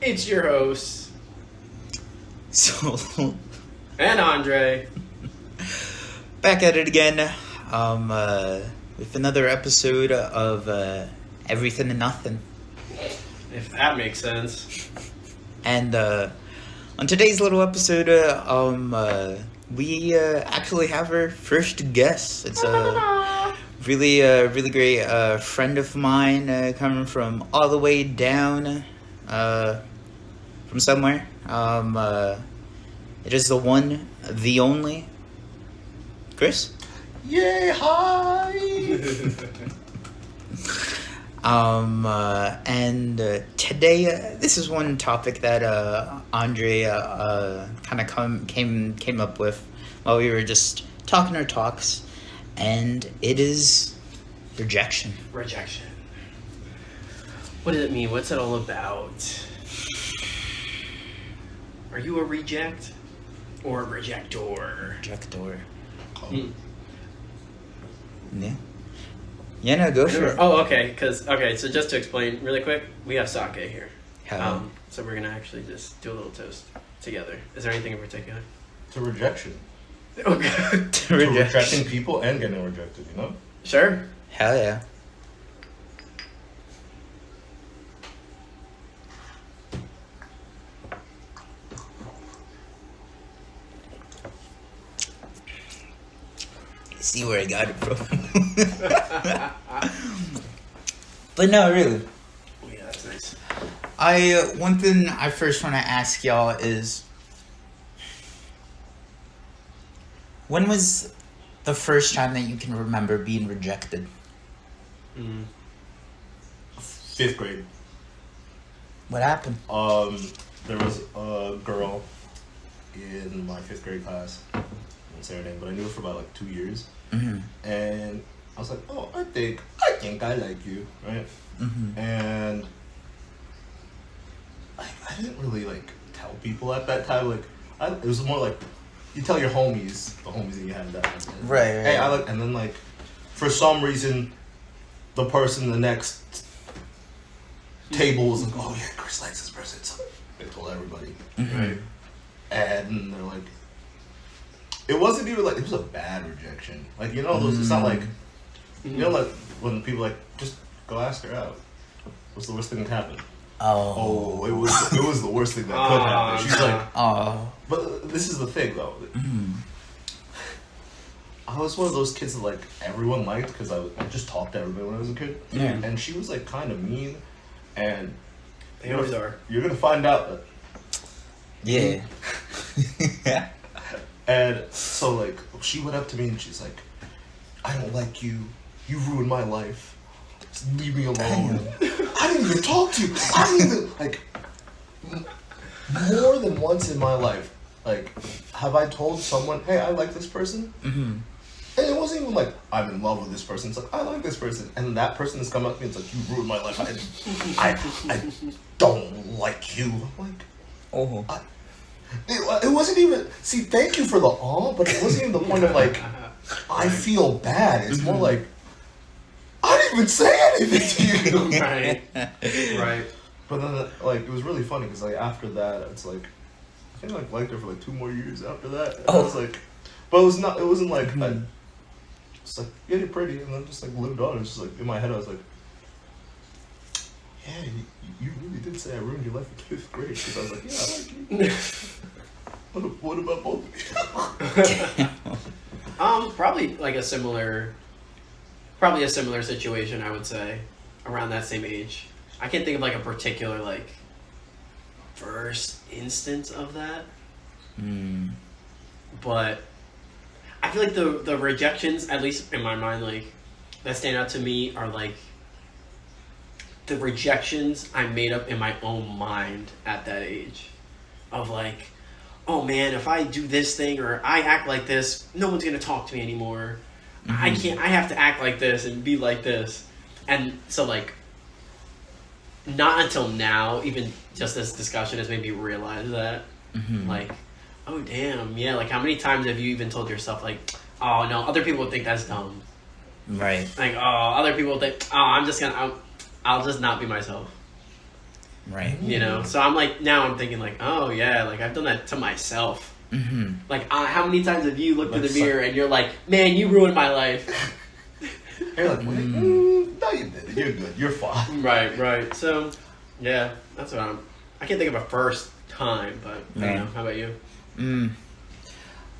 It's your host, So, and Andre. back at it again with another episode of Everything and Nothing. If that makes sense. And on today's little episode, we actually have our first guest. It's a really great friend of mine coming from all the way down from somewhere. It is the one, the only, Chris. Yay, hi! And today, this is one topic that Andre kind of came up with while we were just talking our talks, and it is rejection. Rejection. What does it mean? What's it all about? Are you a reject or a rejector? Rejector. Hmm. Yeah. Yeah, no, go for it. Oh, okay. So just to explain really quick, we have sake here. How? So we're gonna actually just do a little toast together. Is there anything in particular? To rejection. Okay. To rejecting people and getting rejected, you know? Sure. Hell yeah. See where I got it from. But no, really. Oh, yeah, that's nice. One thing I first want to ask y'all is, when was the first time that you can remember being rejected? Mm. 5th grade. What happened? There was a girl in my 5th grade class. I won't say her name, but I knew her for about like 2 years. Mm-hmm. And I was like, oh, I think I like you, right? Mm-hmm. And I didn't really like tell people at that time. Like, it was more like you tell your homies, the homies that you had that time. Right. Hey, I like, and then like for some reason, the person in the next table was like, oh yeah, Chris likes this person. So they told everybody, Mm-hmm. right? And they're like, it wasn't even like, it was a bad rejection. Like, you know, those, it's not like, you know, like when people like, just go ask her out. What's the worst thing that happened? Oh. Oh, it was the worst thing that could happen. She's like, Oh. but this is the thing though. Mm-hmm. I was one of those kids that like everyone liked because I just talked to everybody when I was a kid. Yeah. And she was like kind of mean, and They always are. you're gonna find out that. Yeah. And so like she went up to me and she's like, I don't like you. You ruined my life. Just leave me alone. I didn't even talk to you. I didn't even like more than once in my life. Like, have I told someone, hey, I like this person? Mm-hmm. And it wasn't even like I'm in love with this person. It's like I like this person, and that person has come up to me and it's like you ruined my life. I don't like you. I'm like, Oh. it wasn't even. See, thank you for the but it wasn't even the point of like I feel bad. It's more like I didn't even say anything to you. Right. Right. But then like it was really funny because like after that it's like I think I liked her for like 2 more years after that. And I was like, but it was not. It wasn't like I. It's like, yeah, you're pretty, and then just like lived on. It's just like in my head, I was like, yeah, you really did say I ruined your life in 5th grade because I was like, yeah, I like you. What about both of you? Probably like a similar situation. I would say around that same age. I can't think of like a particular like first instance of that, Mm. but I feel like the rejections, at least in my mind, like that stand out to me are like the rejections I made up in my own mind at that age, of like, oh man, if I do this thing or I act like this, no one's gonna talk to me anymore. Mm-hmm. I have to act like this and be like this, and so like not until now, even just this discussion has made me realize that, Mm-hmm. like, oh damn, yeah, like how many times have you even told yourself like, oh no, other people would think that's dumb. Right. Like, oh, other people think, oh, I'll just not be myself. Right. You know, so I'm like, now I'm thinking like, oh yeah, like I've done that to myself. Mm-hmm. Like, how many times have you looked in the Like, mirror and you're like, man, you ruined my life? You're like, wait, no, you didn't. You're good. You're fine. Right. So, yeah, that's what I can't think of a first time, but I don't know. How about you?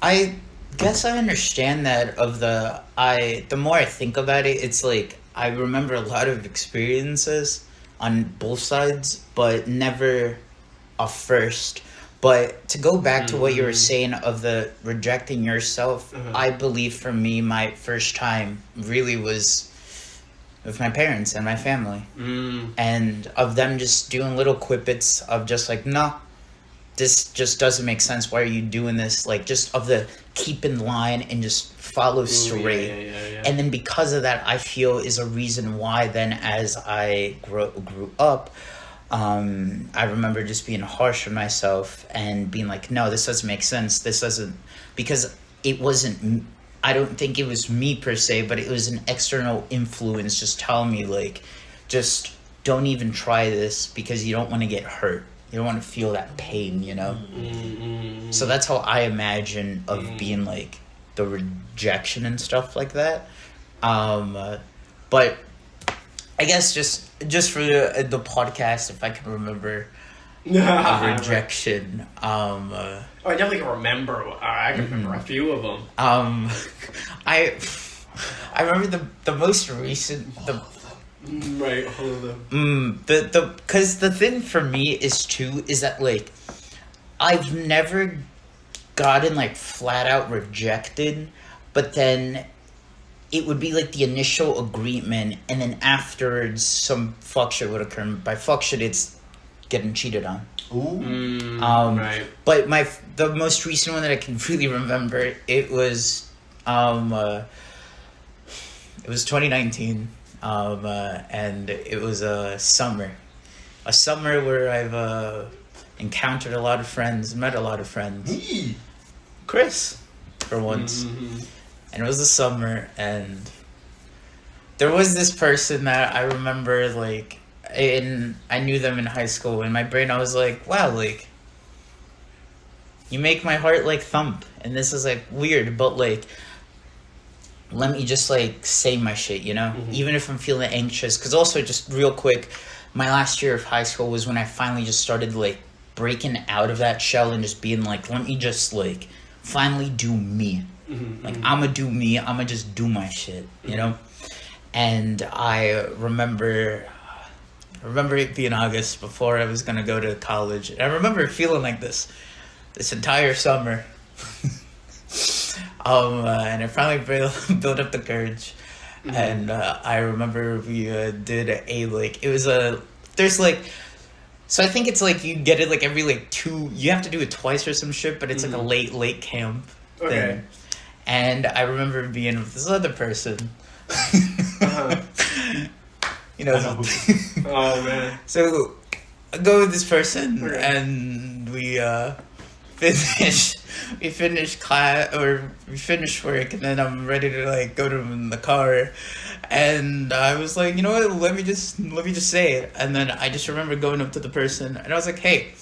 I guess I understand that the more I think about it, it's like I remember a lot of experiences on both sides, but never a first. But to go back to what you were saying of the rejecting yourself, I believe for me, my first time really was with my parents and my family. And of them just doing little quippets of just like, no, this just doesn't make sense. Why are you doing this? Like, just of the keep in line and just follow straight. Yeah. And then because of that, I feel is a reason why then as I grew up, I remember just being harsh on myself and being like, no, this doesn't make sense. This doesn't, because it wasn't, I don't think it was me per se, but it was an external influence just telling me like, just don't even try this because you don't want to get hurt. You don't want to feel that pain, you know? So that's how I imagine of being like the rejection and stuff like that. But I guess just for the podcast, if I can remember a rejection. Oh, I definitely can remember. I can remember a few of them. I remember the most recent Right, hold on. because the thing for me is that like I've never gotten like flat out rejected, but then it would be like the initial agreement, and then afterwards some fuck shit would occur. By fuck shit, it's getting cheated on. Ooh. Right. But the most recent one that I can really remember, it was 2019, and it was a summer where I've encountered a lot of friends, met a lot of friends. Chris, for once. And it was the summer, and there was this person that I remember, like, I knew them in high school. In my brain, I was like, wow, like, you make my heart, like, thump. And this is, like, weird, but, like, let me just, like, say my shit, you know? Even if I'm feeling anxious. Because also, just real quick, my last year of high school was when I finally just started, like, breaking out of that shell and just being like, let me just, like, finally do me. Like, I'ma do me, I'ma just do my shit, you know? And I remember it being August before I was gonna go to college. And I remember feeling like this entire summer. And I finally built up the courage. And I remember we did so I think it's like you get it like every like you have to do it twice or some shit, but it's like a late camp thing. And I remember being with this other person. You know. Oh man. So I go with this person, and we finish class, or we finish work, and then I'm ready to like go to in the car, and I was like, you know what? Let me just say it. And then I just remember going up to the person, and I was like, hey,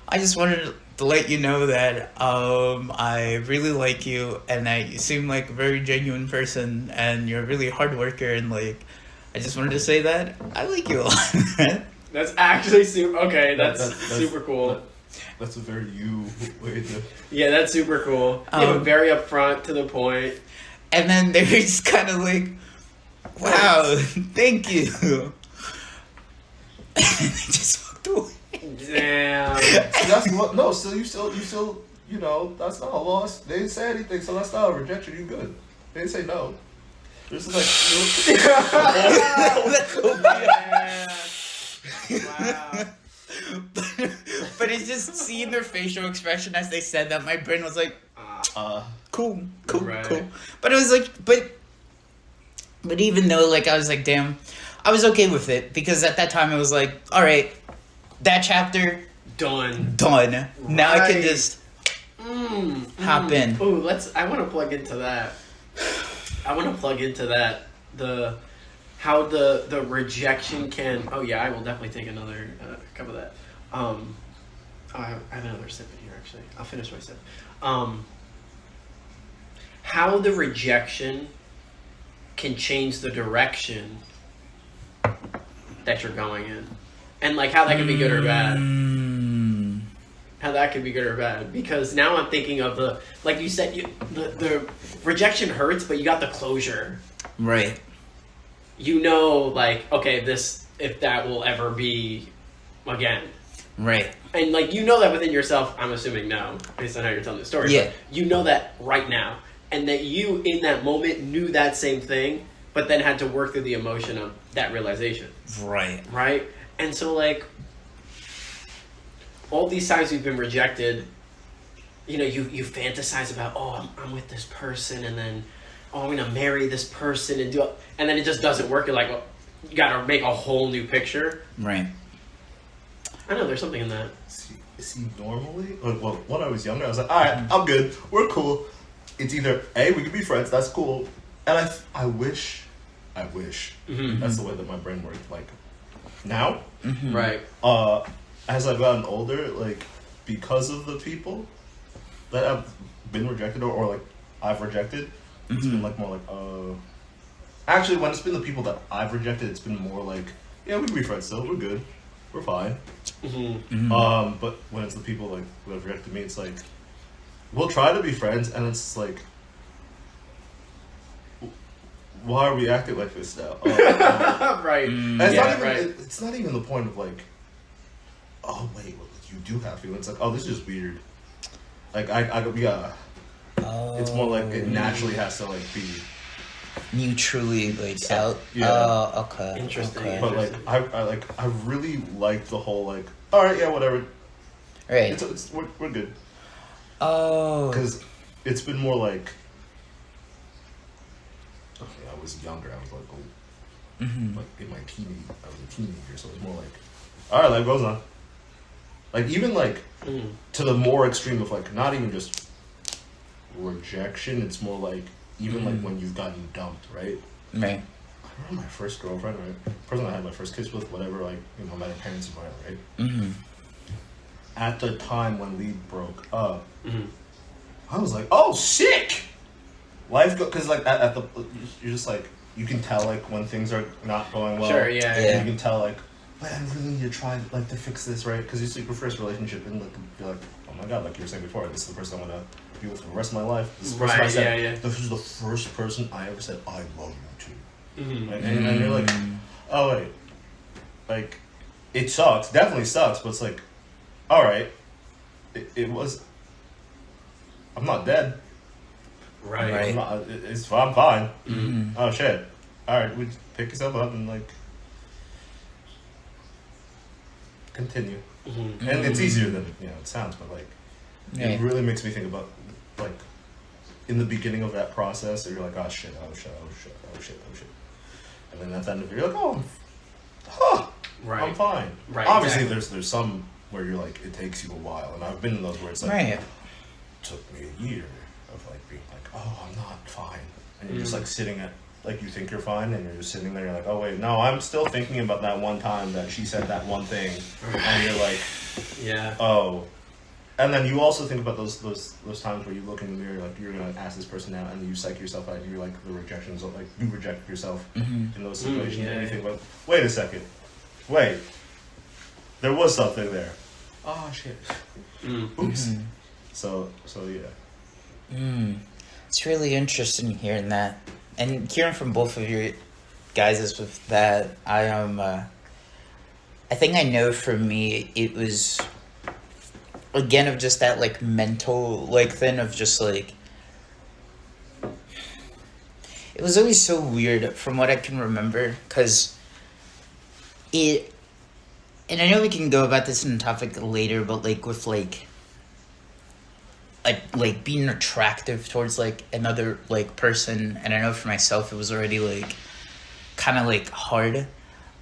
I just wanted to let you know that I really like you, and that you seem like a very genuine person, and you're a really hard worker, and like I just wanted to say that I like you a lot. That's actually super. Okay, that's super cool. That's a very you way to. Yeah, that's super cool. Very upfront, to the point. And then they were just kind of like, wow, thank you. And they just walked away. Damn. See, that's what. No, still, you still, you know, that's not a loss. They didn't say anything, so that's not a rejection. You good? They didn't say no. They're just like. Wow. But it's just seeing their facial expression as they said that. My brain was like, cool. Right. But it was like, but even though like I was like, damn, I was okay with it because at that time it was like, all right, that chapter done. Now I can just hop in. Ooh, I want to plug into that. how the rejection can. Oh yeah, I will definitely take another cup of that. I have another sip in here actually. I'll finish my sip. How the rejection can change the direction that you're going in, and like how that can be good or bad. How that could be good or bad, because now I'm thinking of the, like you said, the rejection hurts, but you got the closure. Right. You know, like, okay, this, if that will ever be again. Right. And like, you know that within yourself, I'm assuming no, based on how you're telling the story. Yeah. But you know that right now, and that you in that moment knew that same thing, but then had to work through the emotion of that realization. Right. Right. And so like, all these times we've been rejected, you know, you fantasize about, oh, I'm with this person, and then, oh, I'm gonna marry this person and and then it just doesn't work. You're like, well, you gotta make a whole new picture. Right. I know there's something in that. See, normally, well, when I was younger, I was like, all right, I'm good, we're cool. It's either A, we can be friends, that's cool, and I wish, Mm-hmm. that's the way that my brain worked. Like now, Right. As I've gotten older, like, because of the people that have been rejected or like I've rejected, it's been like more like actually, when it's been the people that I've rejected, it's been more like, yeah, we can be friends still, we're good, we're fine. But when it's the people like who have rejected me, it's like, we'll try to be friends, and it's like, why are we acting like this now? Right. And it's Yeah, not even. right. It's not even the point of like, oh wait, well, you do have feelings. Like, oh, this is just weird. Like yeah. It's more like it naturally has to like be. You truly like out. Yeah. Oh, okay. Interesting. Okay. But like I really like the whole like, all right, yeah, whatever. Right. We're good. Oh. Because it's been more like. Okay, I was younger. I was like, like in my I was a teenager, so it was more like, all right, life goes on. Like even like to the more extreme of like not even just rejection. It's more like even like when you've gotten dumped, right? Right. I remember my first girlfriend, right? The person I had my first kiss with, whatever, like, you know, my parents and whatever, right? Mm-hmm. At the time when we broke up, I was like, oh, sick! Life because like at the you're just like you can tell like when things are not going well. Sure, yeah. Yeah. You can tell like, but I really need to try like to fix this, right? Because it's like your first relationship, and like you're like, oh my god, like you were saying before, this is the person I'm gonna be with for the rest of my life. This is the person I Right, said, yeah. This is the first person I ever said I love you to. Mhm. And you're like, oh wait, like it sucks, definitely sucks, but it's like, all right, it was. I'm not dead. Right. Right. I'm fine. Oh shit! All right, we pick yourself up and like continue. And it's easier than it sounds, but like it really makes me think about like in the beginning of that process, you're like, oh shit, and then at the end of it, you're like, Right. I'm fine. Right, Obviously, exactly. there's some where you're like, it takes you a while, and I've been in those where it's like, Right. took me a year of like being like, oh, I'm not fine, and you're just like sitting at like you think you're fine, and you're just sitting there, you're like, oh wait, no, I'm still thinking about that one time that she said that one thing, and you're like, Yeah. oh, and then you also think about those times where you look in the mirror, like you're gonna ask this person out, and you psych yourself out, and you're like the rejections of like you reject yourself in those situations, yeah, and you yeah. think about, wait a second, wait, there was something there, oh shit, oops, so yeah. It's really interesting hearing that, and hearing from both of you guys with that. I think I know for me it was again of just that like mental like thing of just like it was always so weird from what I can remember because it. And I know we can go about this in the topic later, but like with like being attractive towards like another like person, and I know for myself it was already like kind of like hard.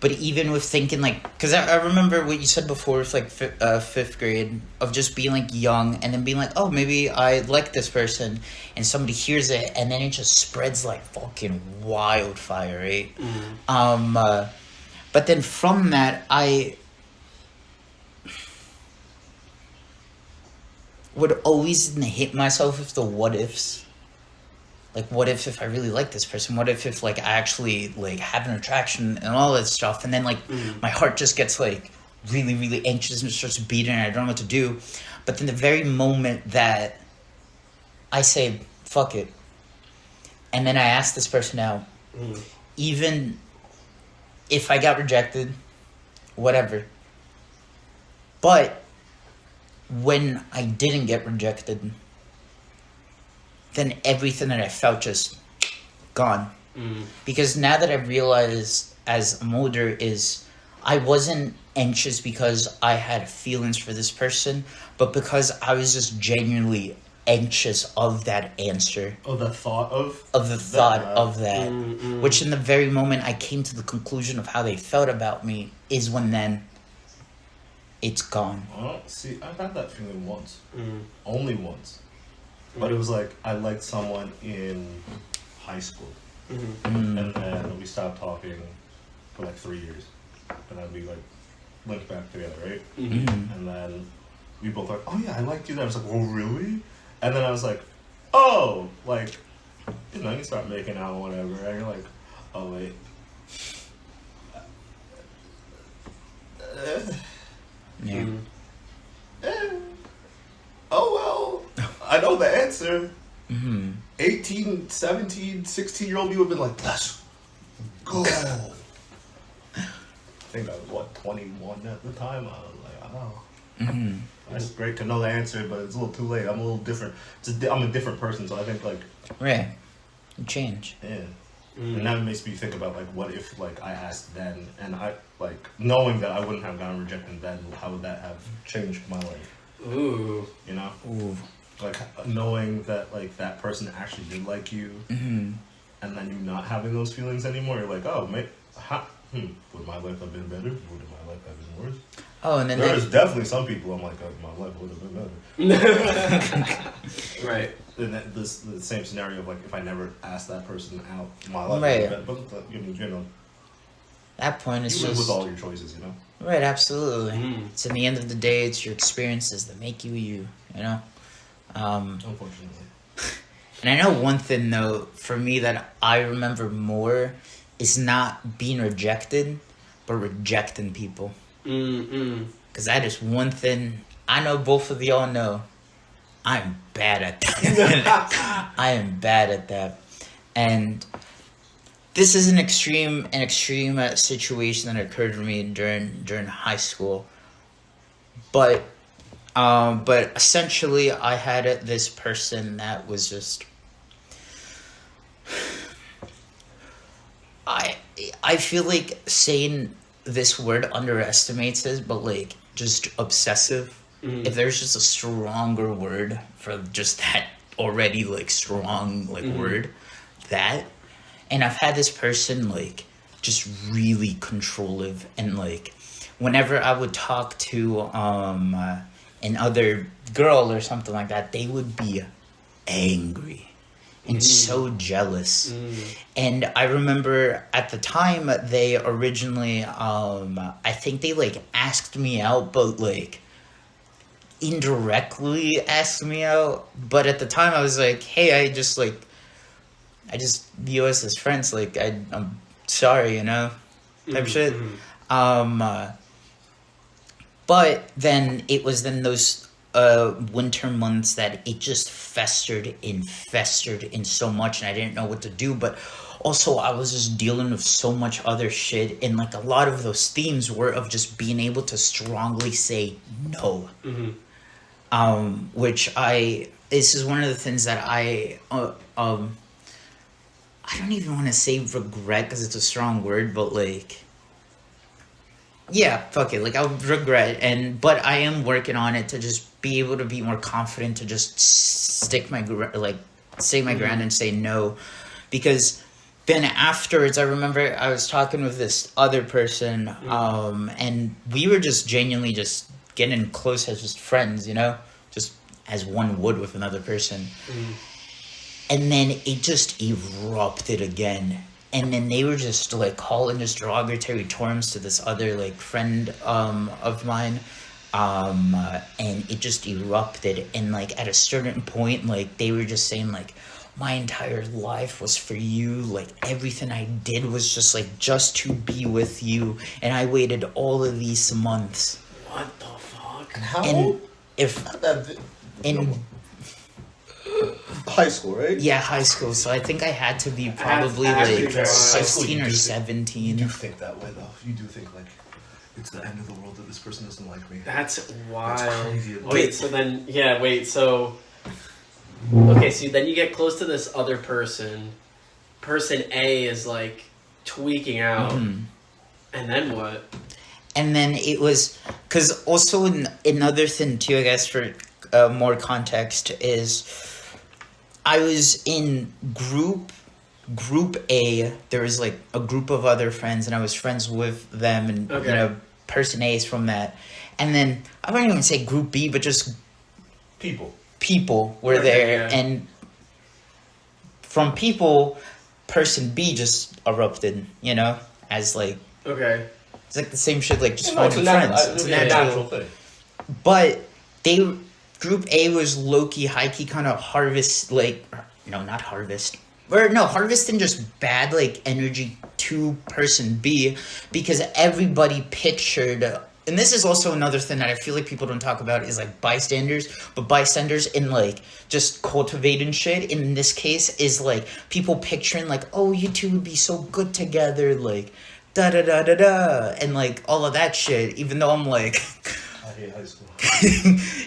But even with thinking, like, because I remember what you said before with, like, fifth grade, of just being, like, young, and then being like, oh, maybe I like this person, and somebody hears it, and then it just spreads like fucking wildfire, right? But then from that, I would always hit myself with the what ifs. Like, what if I really like this person? What if like, I actually, like, have an attraction and all that stuff? And then, like, my heart just gets, like, really, really anxious and starts beating and I don't know what to do. But then the very moment that I say, fuck it, and then I ask this person out, even if I got rejected, whatever. But when I didn't get rejected, then everything that I felt just gone. Because now that I realized as I'm older is I wasn't anxious because I had feelings for this person, but because I was just genuinely anxious of that answer. Oh, the thought of? Of the thought of that. Which in the very moment I came to the conclusion of how they felt about me is when then it's gone. Well, see, I've had that feeling once. Only once. But it was like, I liked someone in high school. And then we stopped talking for like 3 years. And then we like linked back together, right? And then we both like, oh yeah, I liked you then. I was like, oh really? And then I was like, oh, like, you know, you start making out or whatever. And you're like, oh wait. Yeah. Oh well, I know the answer. 18, 17, 16-year-old me would have been like, let's go. I think I was, what, 21 at the time? I was like, oh. It's great to know the answer, but it's a little too late. I'm a little different. I'm a different person, so I think, like... Right. You change. Yeah. And that makes me think about, like, what if, like, I asked then, and I, like, knowing that I wouldn't have gotten rejected then, how would that have changed my life? Ooh. You know? Ooh. Like, knowing that, like, that person actually did like you, and then you not having those feelings anymore, you're like, oh, would my life have been better? Would my life have been worse? Oh, and then there's definitely some people I'm like, oh, my life would have been better. Right. And the same scenario of, like, if I never asked that person out, my life Right. would have been better. But, you know, that point is you live just... with all your choices, you know? Right, absolutely. It's in the end of the day, it's your experiences that make you you know? Unfortunately. And I know one thing, though, for me that I remember more is not being rejected, but rejecting people. Because that is one thing I know both of y'all know. I'm bad at that. I am bad at that. And this is an extreme situation that occurred to me during high school. But essentially I had this person that was just... I feel like saying this word underestimates it, but, like, just obsessive. If there's just a stronger word for just that already, like, strong, like, word, that. And I've had this person, like, just really controlling, and, like, whenever I would talk to an other girl or something like that, they would be angry and so jealous. And I remember at the time they originally I think they, like, asked me out, but, like, indirectly asked me out. But at the time I was like, hey, I just view us as friends, like, I'm sorry, you know, type shit. But then it was then those winter months that it just festered in so much, and I didn't know what to do. But also I was just dealing with so much other shit, and, like, a lot of those themes were of just being able to strongly say no. This is one of the things that I don't even want to say regret, because it's a strong word, but, like, yeah, fuck it, like, I would regret, but I am working on it to just be able to be more confident, to just say my ground and say no, because then afterwards, I remember I was talking with this other person, and we were just genuinely just getting close as just friends, just as one would with another person. And then it just erupted again. And then they were just like calling just derogatory terms to this other like friend of mine. And it just erupted. And like at a certain point, like they were just saying like, my entire life was for you. Like everything I did was just like just to be with you. And I waited all of these months. What the fuck? And how And old? in High school, right? yeah, high school. So I think I had to be probably actually like very- 16 or You 17. do think that way, though. You do think, like, it's the end of the world that this person doesn't like me. That's wild. That's crazy. Wait, so then, so... Okay, so then you get close to this other person. Person A is, like, tweaking out. And then what? And then it was... Because also another thing, too, I guess, for more context, is... I was in group A. There was like a group of other friends, and I was friends with them, and Okay. person A is from that. And then I wouldn't even say group B, but just people were Okay, there, yeah. and from people, person B just erupted. As like Okay. it's like the same shit, like just No, it's finding a friends. It's a natural. thing. But Group A was low-key, high-key kind of harvest, not harvest. Or no, harvesting just bad, energy to person B, because everybody pictured, and this is also another thing that I feel like people don't talk about, is, bystanders, but bystanders in, just cultivating shit, in this case, is, people picturing, oh, you two would be so good together, da-da-da-da-da, and, all of that shit, even though I'm, I hate high school.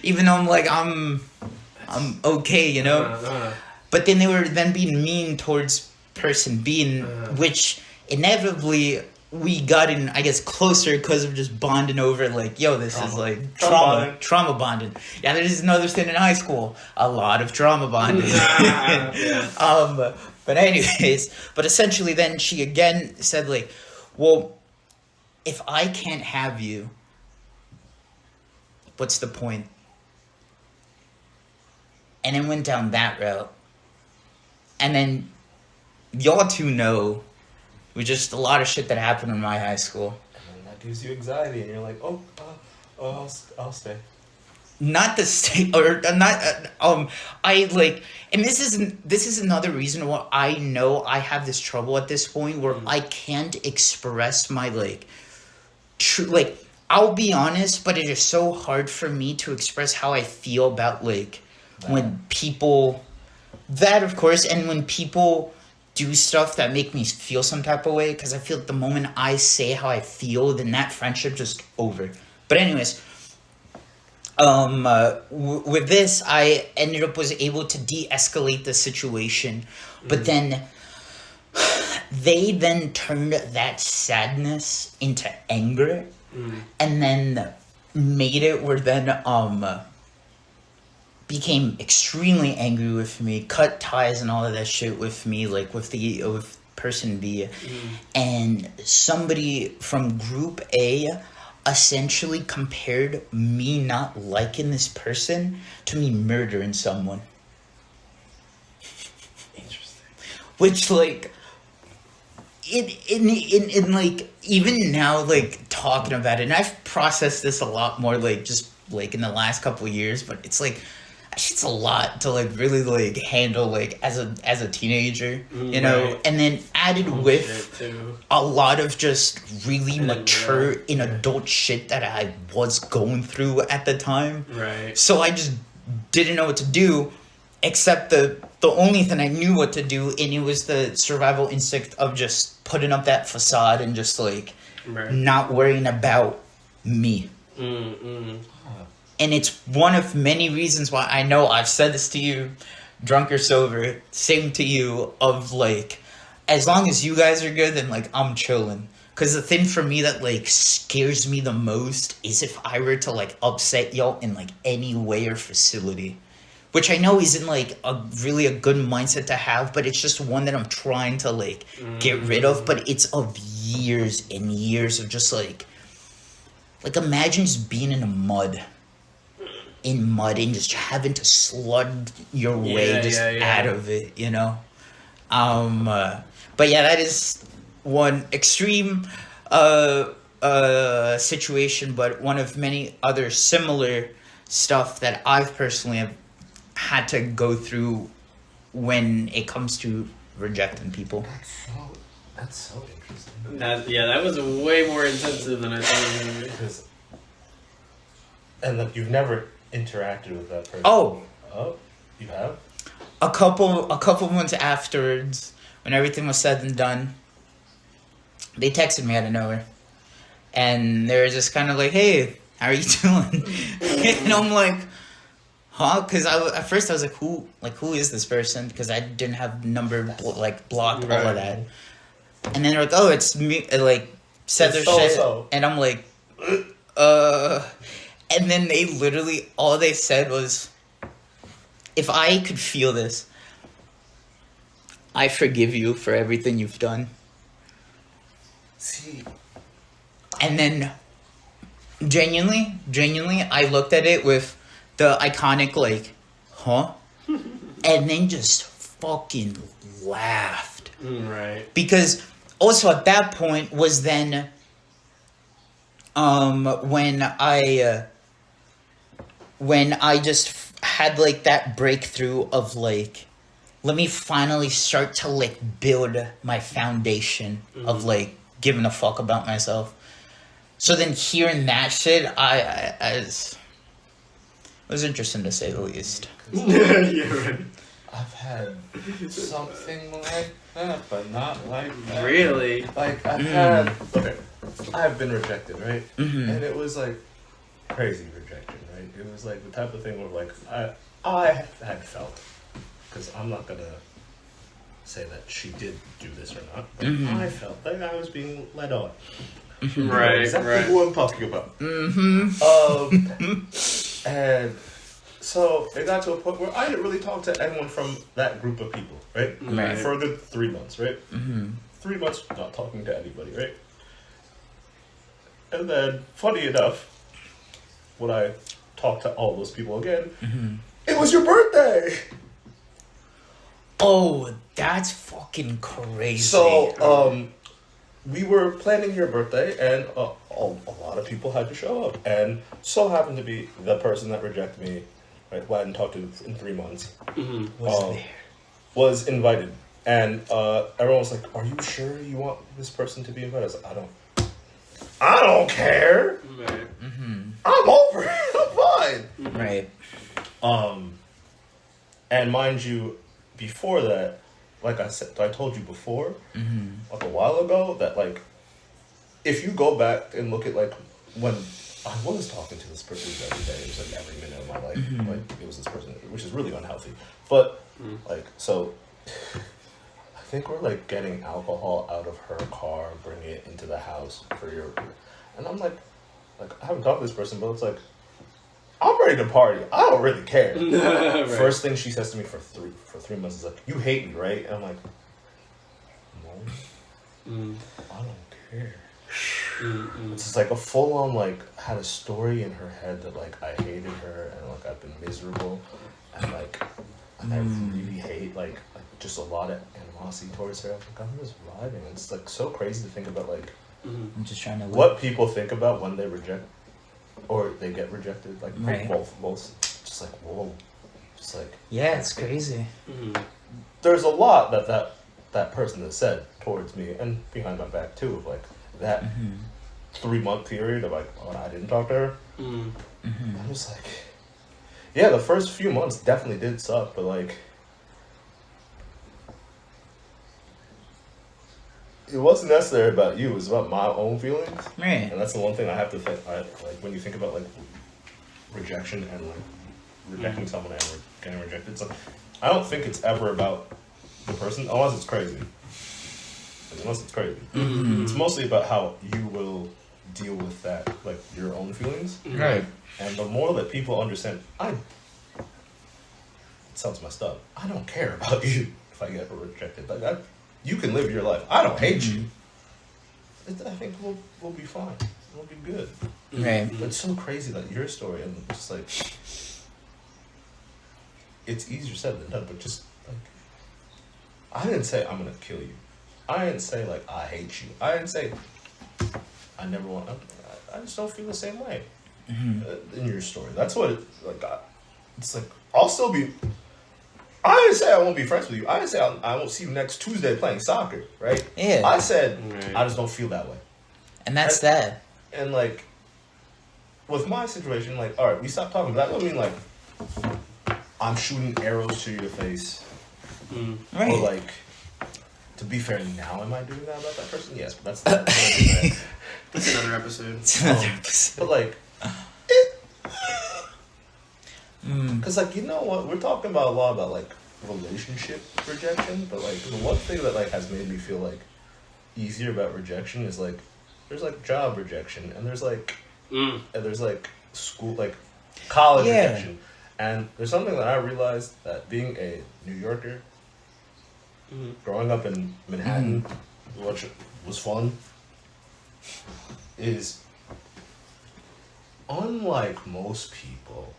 even though I'm okay, But then they were then being mean towards person B, which inevitably we got in, I guess, closer because of just bonding over, this is trauma bonding. Yeah, there's another thing in high school, a lot of trauma bonding. But anyways, essentially then she again said, well, if I can't have you, what's the point? And then went down that route. And then y'all two know with just a lot of shit that happened in my high school. And then that gives you anxiety, and you're like, I'll stay. Not the state, or not. And this is another reason why I know I have this trouble at this point where I can't express my true. I'll be honest, but it is so hard for me to express how I feel about when people, that of course, and when people do stuff that make me feel some type of way, because I feel the moment I say how I feel, then that friendship just over. But anyways, with this, I ended up was able to de-escalate the situation, but then they then turned that sadness into anger, and then made it where then became extremely angry with me, cut ties and all of that shit with me, with person B, and somebody from Group A essentially compared me not liking this person to me murdering someone. Interesting. Which, even now, talking about it, and I've processed this a lot more, just, in the last couple of years, but it's, that shit's a lot to, really, handle, as a teenager, you know? Right. And then added with a lot of just really mature and adult shit that I was going through at the time. Right. So I just didn't know what to do, except the only thing I knew what to do, and it was the survival instinct of just putting up that facade and just not worrying about me. And it's one of many reasons why I know I've said this to you, drunk or sober, same to you, of as long as you guys are good, then I'm chilling. Because the thing for me that scares me the most is if I were to upset y'all in any way or facility. which I know isn't like a really a good mindset to have, but it's just one that I'm trying to like get rid of. But it's of years and years of just like imagine just being in mud and just having to slug your way out of it, you know. But yeah, that is one extreme situation, but one of many other similar stuff that I've personally have had to go through when it comes to rejecting people. That's so interesting. That was way more intensive than I thought it was gonna be. And like you've never interacted with that person. Oh, you have? a couple months afterwards, when everything was said and done, they texted me out of nowhere, and they were just kind of like, "Hey, how are you doing?" And I'm like, "Huh?" Because at first I was like, "Who is this person?" Because I didn't have number blocked all of that, and then they're like, "Oh, it's me." Like said their shit, and I'm like, And then they literally all they said was, "If I could feel this, I forgive you for everything you've done." See. And then, genuinely, I looked at it with the iconic, like, huh? And then just fucking laughed. Right. Because also at that point was then, when I just had, like, that breakthrough of, like, let me finally start to, like, build my foundation of, like, giving a fuck about myself. So then hearing that shit, it was interesting to say the least. Yeah, right. I've had something like that, but not like that. Really? Like, I've been rejected, right? Mm-hmm. And it was, like, crazy rejection, right? It was, like, the type of thing where, like, I had felt, because I'm not going to say that she did do this or not, but I felt like I was being led on. Right, exactly who I'm talking about. And so it got to a point where I didn't really talk to anyone from that group of people, right? Right. For a good 3 months, right? 3 months not talking to anybody, right? And then, funny enough, when I talked to all those people again, it was your birthday! Oh, that's fucking crazy. So, we were planning your birthday, and a lot of people had to show up. And so happened to be the person that rejected me, right, who I hadn't talked to in 3 months, was invited. And everyone was like, "Are you sure you want this person to be invited?" I was like, I don't care. Right. I'm over it. I'm fine. Right. And mind you, before that, like I said, I told you before, like a while ago, that like, if you go back and look at like when I was talking to this person every day, it was like every minute of my life, like it was this person, which is really unhealthy. But like, so I think we're like getting alcohol out of her car, bringing it into the house for your, and I'm like I haven't talked to this person, but it's like, I'm ready to party. I don't really care. Right. First thing she says to me for 3 months is like, "You hate me, right?" And I'm like, "No, I don't care." It's just like a full on like had a story in her head that like I hated her and like I've been miserable and like I really hate like just a lot of animosity towards her. I'm like, I'm just vibing. It's like so crazy to think about like I'm just trying to what people think about when they reject or they get rejected. Like both, just like whoa, just like yeah, it's crazy. There's a lot that person has said towards me and behind my back too, of like that 3 month period of like when I didn't talk to her. I'm just like, yeah, the first few months definitely did suck, but like it wasn't necessarily about you, it was about my own feelings. Right. And that's the one thing I have to think, like when you think about like rejection and like rejecting someone and getting rejected, so I don't think it's ever about the person, unless it's crazy. It's mostly about how you will deal with that, like your own feelings. Right. And the more that people understand, sounds messed up. I don't care about you if I get rejected. Like you can live your life. I don't hate you. I think we'll be fine. We'll be good. Right. But it's so crazy that your story and just like it's easier said than done. But just like I didn't say I'm gonna kill you. I didn't say like I hate you. I didn't say I never want. I just don't feel the same way in your story. That's what it's like. I'll still be. I didn't say I won't be friends with you. I didn't say I won't see you next Tuesday playing soccer. Right? Yeah. I said I just don't feel that way. And that's that. And like with my situation, like all right, we stopped talking. But that doesn't mean like I'm shooting arrows to your face. Right. Or like. To be fair, now am I doing that about that person? Yes, but that's That's another episode. It's another episode. But like, because like you know what, we're talking about a lot about like relationship rejection, but like the one thing that like has made me feel like easier about rejection is like there's like job rejection and there's like school like college rejection, and there's something that I realized that being a New Yorker. Growing up in Manhattan, which was fun, is unlike most people,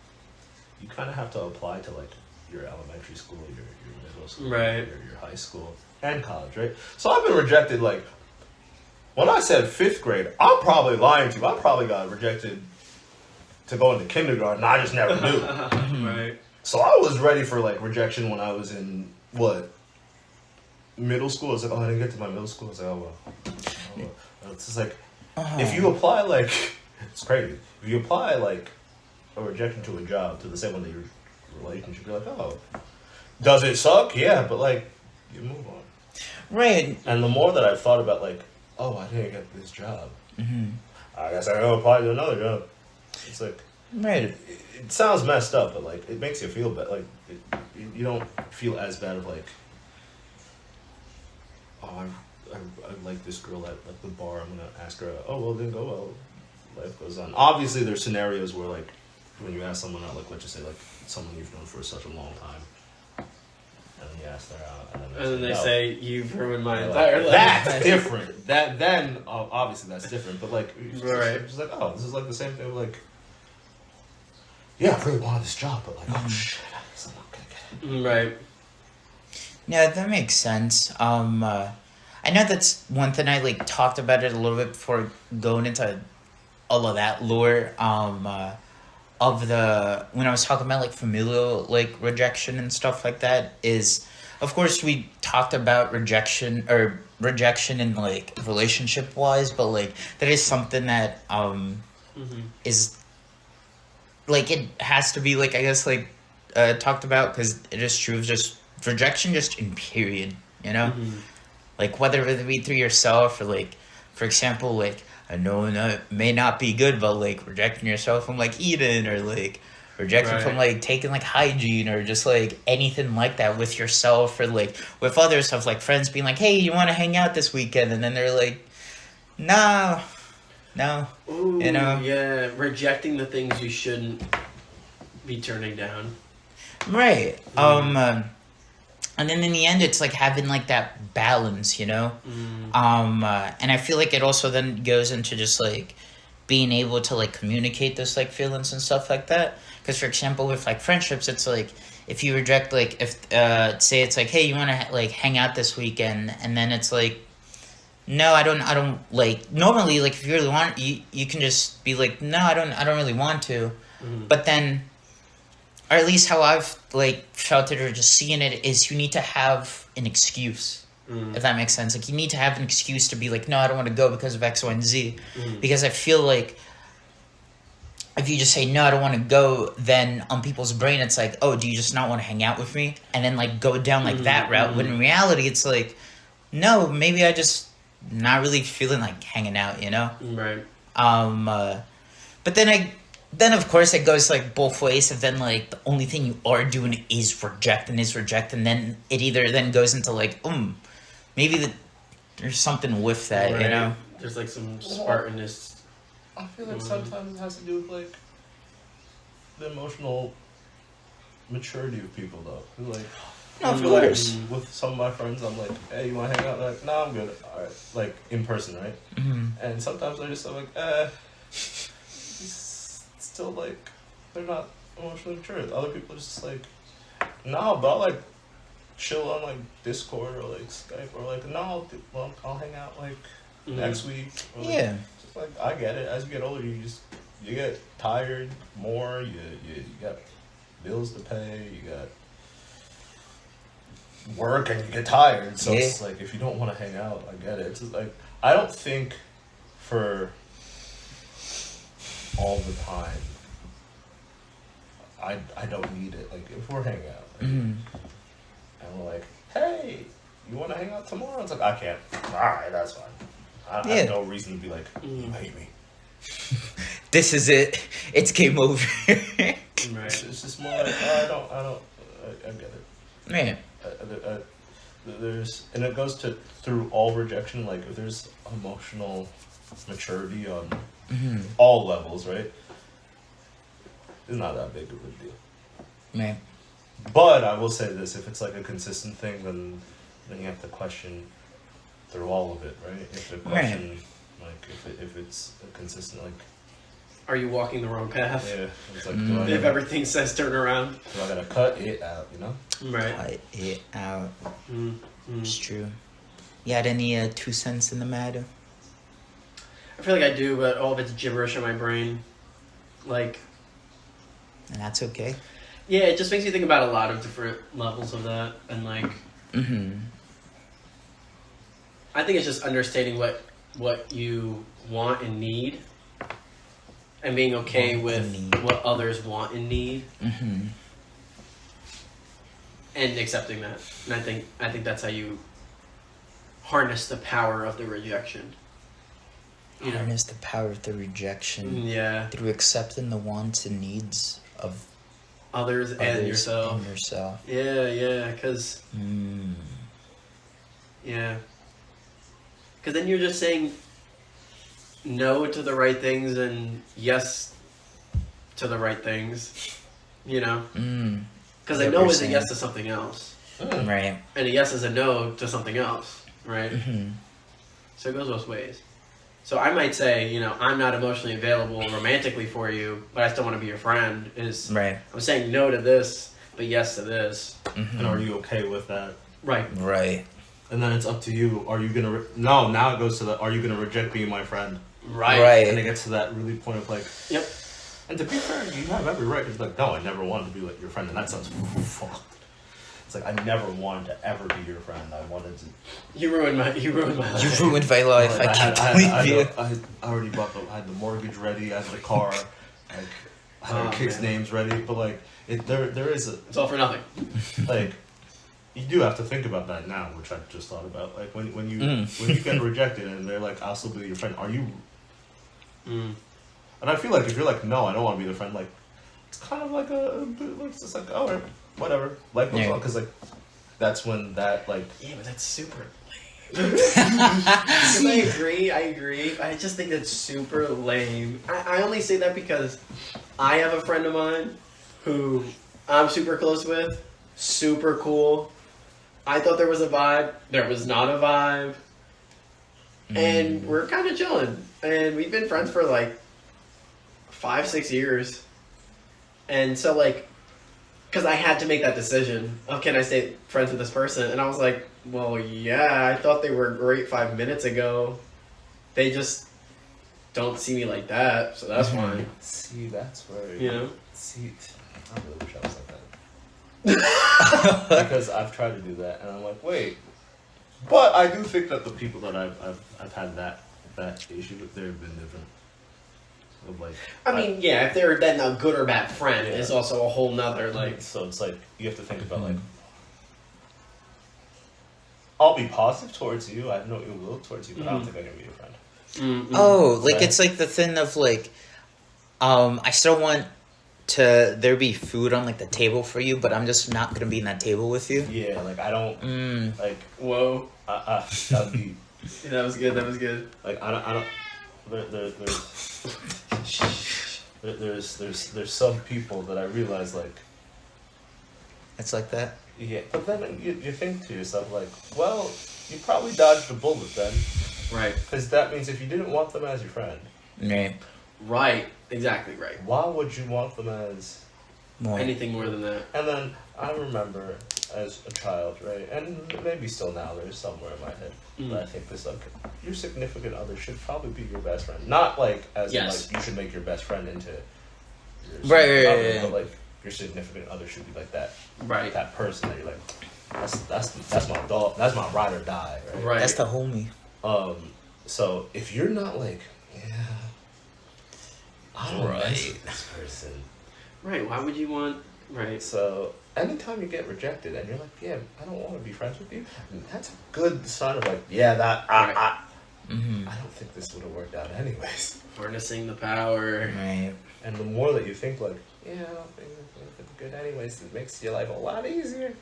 you kind of have to apply to like your elementary school, your middle school, right, your high school, and college, right? So I've been rejected like when I said 5th grade, I'm probably lying to you. I probably got rejected to go into kindergarten. I just never knew. Right. So I was ready for like rejection when I was in middle school. It's like, oh, I didn't get to my middle school. It's like, oh well. It's just like, if you apply like, it's crazy. If you apply like a rejection to a job to the same one that your relationship, you're like, oh, does it suck? Yeah, but like, you move on. Right. And the more that I've thought about like, oh, I didn't get this job. I guess I gotta apply to another job. It's like, right. It sounds messed up, but like, it makes you feel bad. Like, you don't feel as bad of like, oh, I like this girl at the bar. I'm gonna ask her. Oh well, it didn't go well. Life goes on. Obviously, there's scenarios where like when you ask someone out, like let's just say like someone you've known for such a long time, and then you ask her out, and then they say you've ruined my like, entire life. That's different. Then obviously that's different. But like, right, just like oh, this is like the same thing. Like, yeah, I really wanted this job, but like oh shit, I'm not gonna get it. Right. Yeah, that makes sense. I know that's one thing I like talked about it a little bit before going into all of that lore. Of the when I was talking about like familial like rejection and stuff like that is, of course we talked about rejection in like relationship wise, but like that is something that is like it has to be like I guess like talked about because it is true of just rejection just in period, you know, like whether it be through yourself or like for example like I know it may not be good, but like rejecting yourself from like eating or like rejecting from like taking like hygiene or just like anything like that with yourself or like with other stuff like friends being like, hey, you want to hang out this weekend, and then they're like, no, Ooh, you know, yeah, rejecting the things you shouldn't be turning down, right? And then in the end, it's like having like that balance, you know? And I feel like it also then goes into just like being able to like communicate those like feelings and stuff like that. Because for example, with like friendships, it's like if you reject like if say it's like, hey, you want to like hang out this weekend, and then it's like, no, I don't like normally like if you really want you can just be like, no, I don't really want to, but then. Or at least how I've like felt it or just seeing it is you need to have an excuse, if that makes sense. Like you need to have an excuse to be like, no, I don't want to go because of X, Y, and Z. Because I feel like if you just say, no, I don't want to go, then on people's brain it's like, oh, do you just not want to hang out with me? And then like go down like that route. When in reality it's like, no, maybe I just not really feeling like hanging out, you know? Right. But then of course it goes like both ways. And then like the only thing you are doing is reject, and then it either then goes into like maybe there's something with that, right. You know. There's like some Spartanist. I feel like sometimes it has to do with like the emotional maturity of people though. 'Cause, like, No, I of feel like course. with some of my friends, I'm like, hey, you want to hang out? They're like, no, I'm good. All right, like in person, right? And sometimes they're just like, it's still like they're not emotionally mature. Other people are just like, no, but I'll like chill on like Discord or like Skype or like, no, I'll hang out like next week. Or, like, Yeah. just, like I get it. As you get older, you get tired more. You got bills to pay. You got work and you get tired. So it's like if you don't want to hang out, I get it. It's just like I don't think for all the time. I don't need it. Like if we're hanging out and we're like, hey, you want to hang out tomorrow? It's like I can't. All right, that's fine. I have no reason to be like, you hate me. This is it. It's game over. Right. It's just more like I get it. Man. There's and it goes through all rejection. Like if there's emotional maturity on all levels, right? It's not that big of a deal. Man. But I will say this: if it's like a consistent thing, then you have to question through all of it, right? If the question, like, if it's a consistent, like, Are you walking the wrong path? yeah, it's like, If everything says turn around. do I gotta cut it out? You know? Right. Cut it out. Mm-hmm. It's true. You had any 2 cents in the matter? I feel like I do, but all of it's gibberish in my brain. Like, And that's okay. yeah, it just makes me think about a lot of different levels of that, and like, I think it's just understanding what you want and need, and being okay with what others want and need, and accepting that. And I think that's how you harness the power of the rejection. You know? Harness the power of the rejection Yeah. through accepting the wants and needs of Others and yourself. And yourself. Yeah, because then you're just saying no to the right things and yes to the right things, you know? Because a no is a yes to something else. Right. And a yes is a no to something else, right? So it goes both ways. So I might say, you know, I'm not emotionally available romantically for you, but I still want to be your friend. Right. I'm saying no to this, but yes to this. And are you okay with that? Right. Right. And then it's up to you. Are you gonna? Now it goes to the. Are you gonna reject being my friend? Right. And it gets to that really point of like. Yep. And to be fair, you have every right. It's like, no, I never wanted to be like your friend, and that sounds fucked. It's like I never wanted to ever be your friend. I wanted to. You ruined my life. You ruined my life. Like, I can't believe you. I already bought I had the mortgage ready. I had the car. Like I had our kids' names ready. But like there is a. It's all for nothing. Like. You do have to think about that now, which I just thought about. Like when you get rejected and they're like, "I'll still be your friend." Are you? And I feel like if you're like, "No, I don't want to be the friend," like it's kind of like a bit like it's just like, "All right, whatever." Life goes on because like that's when that like. Yeah, but that's super lame. I agree. I just think that's super lame. I only say that because I have a friend of mine who I'm super close with, super cool. I thought there was a vibe. There was not a vibe. And we're kind of chilling. And we've been friends for like 5-6 years. And so like, because I had to make that decision of can I stay friends with this person? And I was like, well, yeah, I thought they were great 5 minutes ago. They just don't see me like that. So that's fine. See, that's where You know? See, I really wish I was like that. Because I've tried to do that, and I'm like, wait. But I do think that the people that I've had that issue with, they've been different. Of like, I mean, yeah, if they're then a good or bad friend, it's also a whole nother like. So it's like you have to think about like, I'll be positive towards you. I have no ill will towards you, but I don't think I can be your friend. Oh, like it's like the thing of like, I still want there be food on like the table for you, but I'm just not gonna be in that table with you. Yeah, like I don't like. Whoa. That'd be. Yeah, that was good. Like I don't. There's some people that I realize like It's like that. Yeah, but then you think to yourself, like, well, you probably dodged a bullet then. Right. Because that means if you didn't want them as your friend, Right. Right. Exactly right. why would you want them as... More. Anything more than that. And then I remember as a child, right, and maybe still now, there's somewhere in my head, but I think this, like, your significant other should probably be your best friend. Not, like, as in, like, you should make your best friend into your significant other, but, like, your significant other should be, like, that that person that you're like, that's my dog, that's my ride or die, right? Right. That's the homie. So if you're not like, yeah, I don't Right. mess with this person. Right. Why would you want? Right. So anytime you get rejected and you're like, yeah, I don't want to be friends with you, that's a good sign of like, yeah, that I don't think this would have worked out anyways. Harnessing the power. Right. And the more that you think like, yeah, I don't think it's good anyways, it makes your life a lot easier.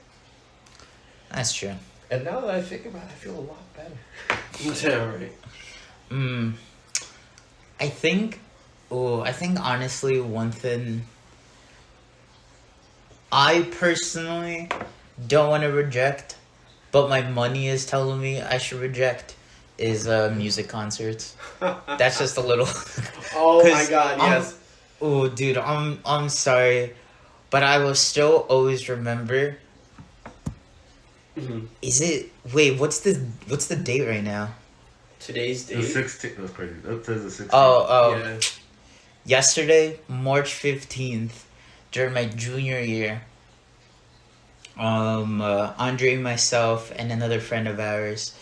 That's true. And now that I think about it, I feel a lot better. Yeah. Right. I think honestly one thing I personally don't want to reject, but my money is telling me I should reject is music concerts. That's just a little Oh my God! Yes. Oh dude, I'm sorry, but I will still always remember. Is it what's the date right now? Today's The date. 16th, that's crazy. That says the 16th. Oh, Yeah. yesterday, March 15th, during my junior year, Andre, myself, and another friend of ours,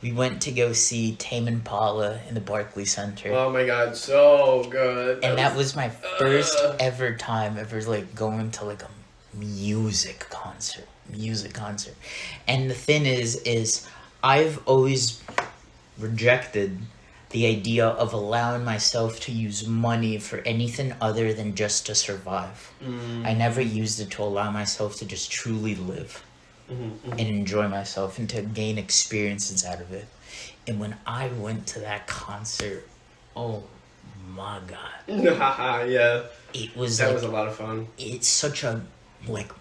we went to go see Tame Impala in the Barclays Center. Oh my God! So good. And that was my first ever time like going to like a music concert. And the thing is I've always rejected the idea of allowing myself to use money for anything other than just to survive. I never used it to allow myself to just truly live and enjoy myself and to gain experiences out of it. And when I went to that concert, oh my God. Yeah. It was That like, was a lot of fun. it's such a like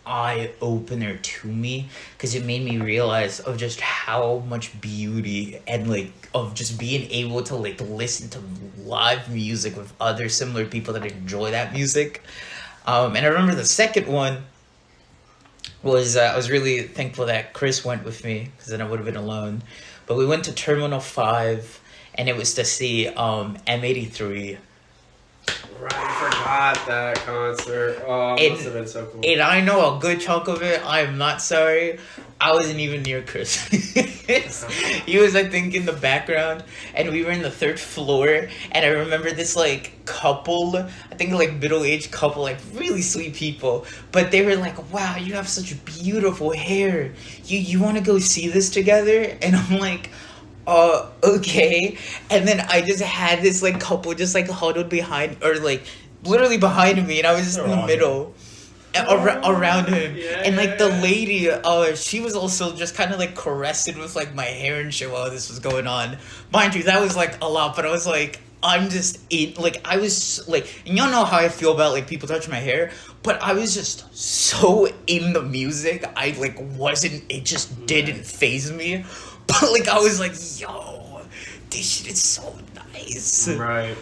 eye opener to me because it made me realize of just how much beauty and like of just being able to like listen to live music with other similar people that enjoy that music. And I remember the second one was I was really thankful that Chris went with me because then I would have been alone. But we went to Terminal 5 and it was to see M83. Right, I forgot that concert. Oh, it must have been so cool. And I know a good chunk of it. I am not sorry. I wasn't even near Chris. He was, I think, in the background, and we were in the third floor. And I remember this like couple, I think like middle-aged couple, like really sweet people. But they were like, "Wow, you have such beautiful hair. You want to go see this together?" And I'm like, okay. And then I just had this like couple just like huddled behind or like literally behind me, and I was just in the middle around him. Yeah. And like the lady, she was also just kind of like caressing with like my hair and shit while this was going on. Mind you, that was like a lot, but I was like, I'm just in, like, I was like, and y'all know how I feel about like people touching my hair, but I was just so in the music, I like wasn't, it just didn't faze me. But like I was like, yo, this shit is so nice. Right.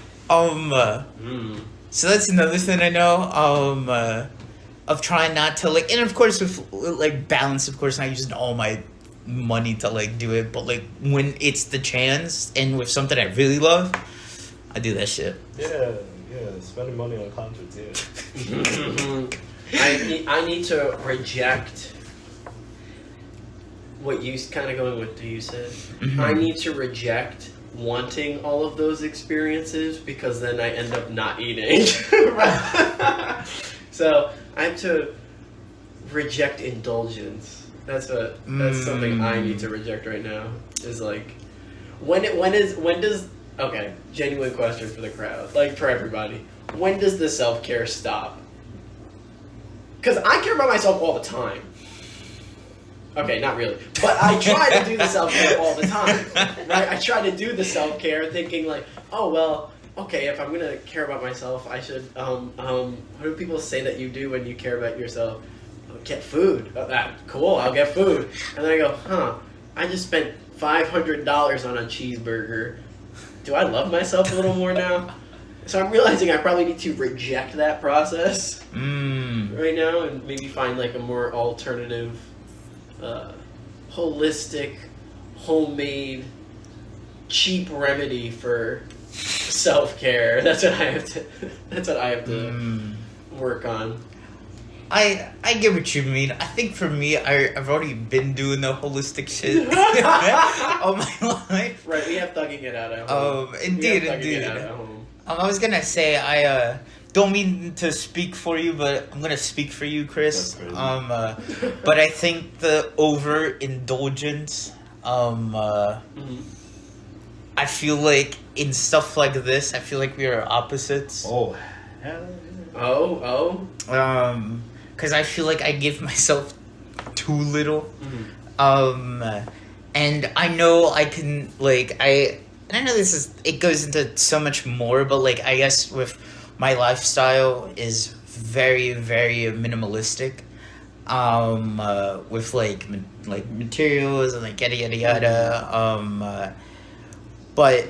So that's another thing I know. Of trying not to like, and of course with like balance, of course not using all my money to like do it, but like when it's the chance and with something I really love, I do that shit. Yeah, spending money on concerts, yeah. I need to reject what you kind of going with. You said I need to reject wanting all of those experiences because then I end up not eating. So I have to reject indulgence. That's something I need to reject right now. Is like when does okay, genuine question for the crowd, like for everybody. When does the self-care stop? Because I care about myself all the time. Okay, not really. But I try to do the self-care all the time. Right? I try to do the self-care thinking like, oh, well, okay, if I'm going to care about myself, I should, what do people say that you do when you care about yourself? get food. Cool, I'll get food. And then I go, I just spent $500 on a cheeseburger. Do I love myself a little more now? So I'm realizing I probably need to reject that process right now and maybe find like a more alternative, holistic, homemade, cheap remedy for self-care. That's what I have to work on. I get what you mean. I think for me, I've already been doing the holistic shit all my life. Right, we have thugging it out at home. Indeed. I was gonna say I don't mean to speak for you, but I'm gonna speak for you, Chris. That's crazy. But I think the overindulgence. I feel like in stuff like this, I feel like we are opposites. Oh, hell yeah. Oh. Because I feel like I give myself too little. And I know I can, like, I know it goes into so much more, but, like, I guess with my lifestyle is very, very minimalistic. With, like materials and, like, yada, yada, yada. But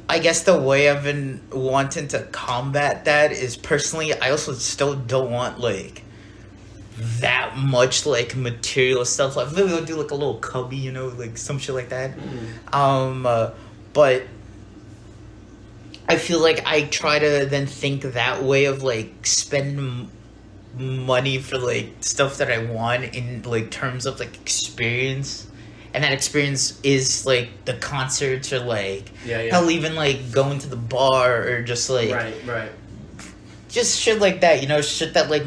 I guess the way I've been wanting to combat that is personally, I also still don't want, like, that much, like, material stuff. Like, maybe I'll do, like, a little cubby, you know, like, some shit like that. But I feel like I try to then think that way of, like, spend money for, like, stuff that I want in, like, terms of, like, experience. And that experience is, like, the concerts or, like, hell, even, like, going to the bar or just, like... Right. Just shit like that, you know? Shit that, like,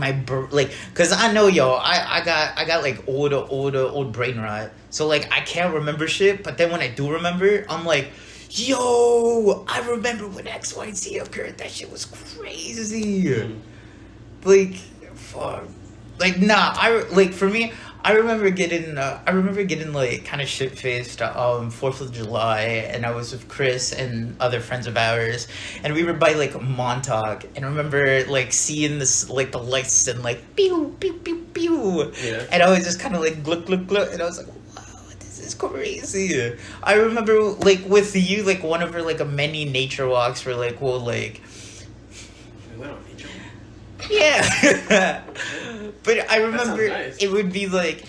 because I know, yo, I got, like, old brain rot. So, like, I can't remember shit, but then when I do remember, I'm like, yo, I remember when X, Y, and Z occurred. That shit was crazy. Like, fuck. Like, nah, for me... I remember getting like kind of shit faced 4th of July, and I was with Chris and other friends of ours, and we were by like Montauk, and I remember like seeing this like the lights and like pew pew pew pew, and I was just kind of like gluck gluck gluck, and I was like, wow, this is crazy. I remember like with you, like one of our like many nature walks were like, well, like. Yeah. But I remember nice. It would be like,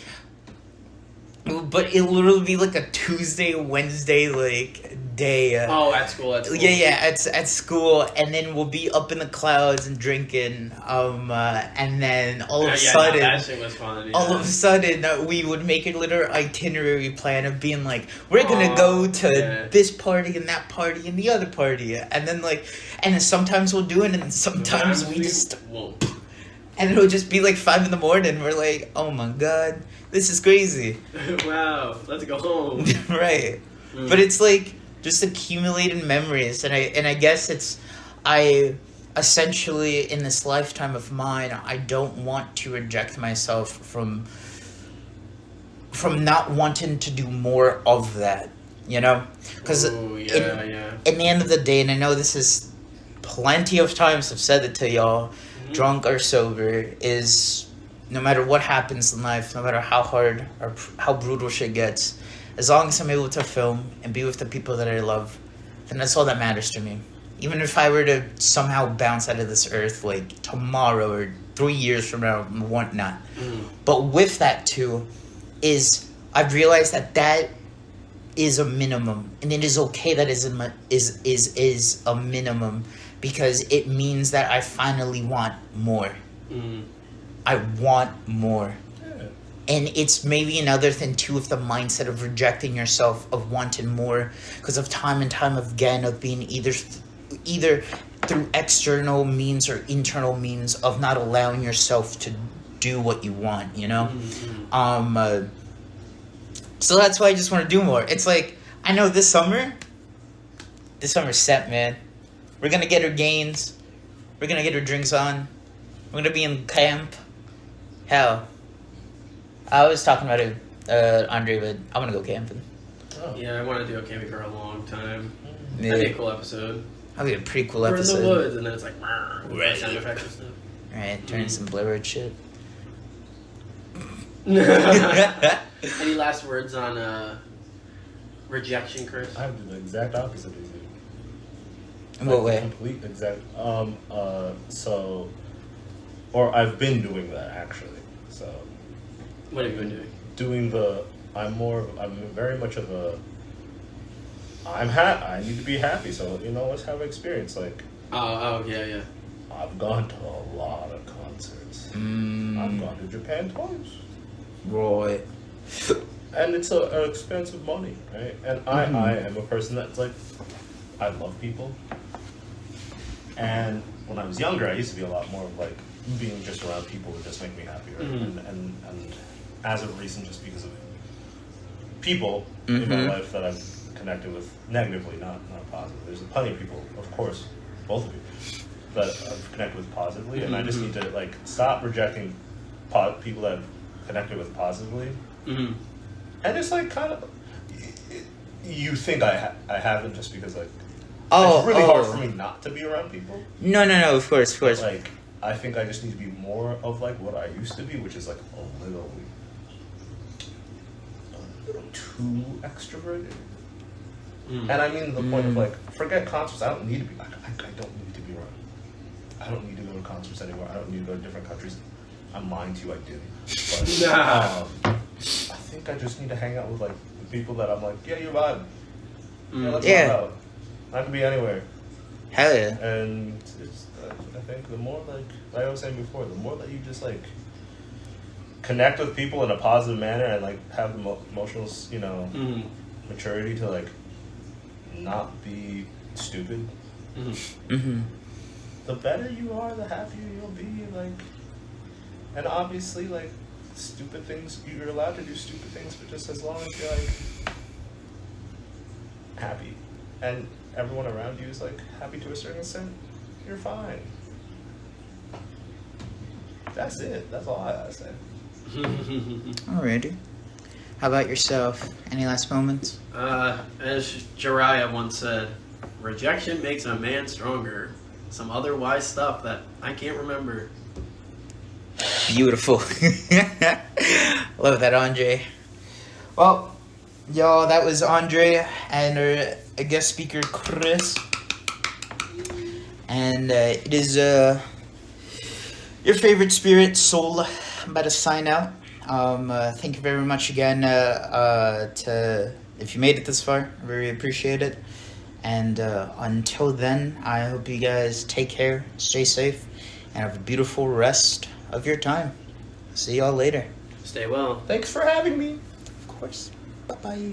but it would literally be like a Tuesday, Wednesday, like day. At school. Yeah, at school, and then we'll be up in the clouds and drinking. And then all of a sudden, that shit was fun. Yeah. All of a sudden, we would make a little itinerary plan of being like, we're gonna go to this party and that party and the other party, and then like, and then sometimes we'll do it, and sometimes we just. Whoa. And it'll just be like 5 a.m. We're like, oh my god, this is crazy. Wow, let's go home. Right. But it's like just accumulated memories, and I guess I essentially in this lifetime of mine, I don't want to reject myself from not wanting to do more of that, you know? Because in the end of the day, and I know this is plenty of times I've said it to y'all, drunk or sober, is no matter what happens in life, no matter how hard or how brutal shit gets, as long as I'm able to film and be with the people that I love, then that's all that matters to me. Even if I were to somehow bounce out of this earth like tomorrow or 3 years from now and whatnot. But with that too, is I've realized that is a minimum, and it is okay that is a minimum, because it means that I finally want more. I want more. And it's maybe another thing too with the mindset of rejecting yourself, of wanting more, because of time and time again of being either through external means or internal means of not allowing yourself to do what you want, you know? So that's why I just want to do more. It's like, I know this summer's set, man. We're gonna get our gains. We're gonna get our drinks on. We're gonna be in camp. Hell, I was talking about it, Andre, but I want to go camping. Oh. Yeah, I want to do a camping for a long time. Yeah. That'd be a cool episode. That'd be a pretty cool We're episode. in the woods, and then it's like, right. Sound effects and stuff. Right, turning some Blair Witch shit. Any last words on rejection, Chris? I do the exact opposite of you. In what way? Complete exact. So, or I've been doing that actually. So, What have you been doing? I'm very much of a. I need to be happy. So let's have an experience. Like Oh, yeah. I've gone to a lot of concerts. Mm. I've gone to Japan twice. Right. And it's an expensive money, right? And I am a person that's like, I love people. And when I was younger, I used to be a lot more of like, being just around people would just make me happier. Mhm. And as of recent, just because of people in my life that I've connected with negatively, not positively. There's plenty of people, of course, both of you, that I've connected with positively. And I just need to like stop rejecting people that I've connected with positively. Mm-hmm. And it's like kind of, you think I haven't just because like, Oh, it's really hard for me not to be around people. No, of course. Like, I think I just need to be more of like what I used to be, which is like a little too extroverted. Mm. And I mean the point of like, forget concerts. I don't need to be. I don't need to be around. I don't need to go to concerts anymore. I don't need to go to different countries. I'm lying to you. I do. But, I think I just need to hang out with like the people that I'm like, yeah, you vibe. Yeah, let's Yeah. vibe out. I can be anywhere. Hell yeah. And it's, I think the more like I was saying before, the more that you just like connect with people in a positive manner and like have the emotional, maturity to like not be stupid. The better you are, the happier you'll be. Like, and obviously, like stupid things, you're allowed to do stupid things, but just as long as you're like happy and everyone around you is like happy to a certain extent, you're fine. That's it. That's all I gotta say. Alrighty. How about yourself? Any last moments? As Jiraiya once said, rejection makes a man stronger. Some other wise stuff that I can't remember. Beautiful. Love that, Andre. Well, y'all, that was Andre and our guest speaker, Chris. And it is your favorite spirit, Soul. I'm about to sign out. Thank you very much again if you made it this far. I really appreciate it. And until then, I hope you guys take care, stay safe, and have a beautiful rest of your time. See y'all later. Stay well. Thanks for having me. Of course. Bye-bye.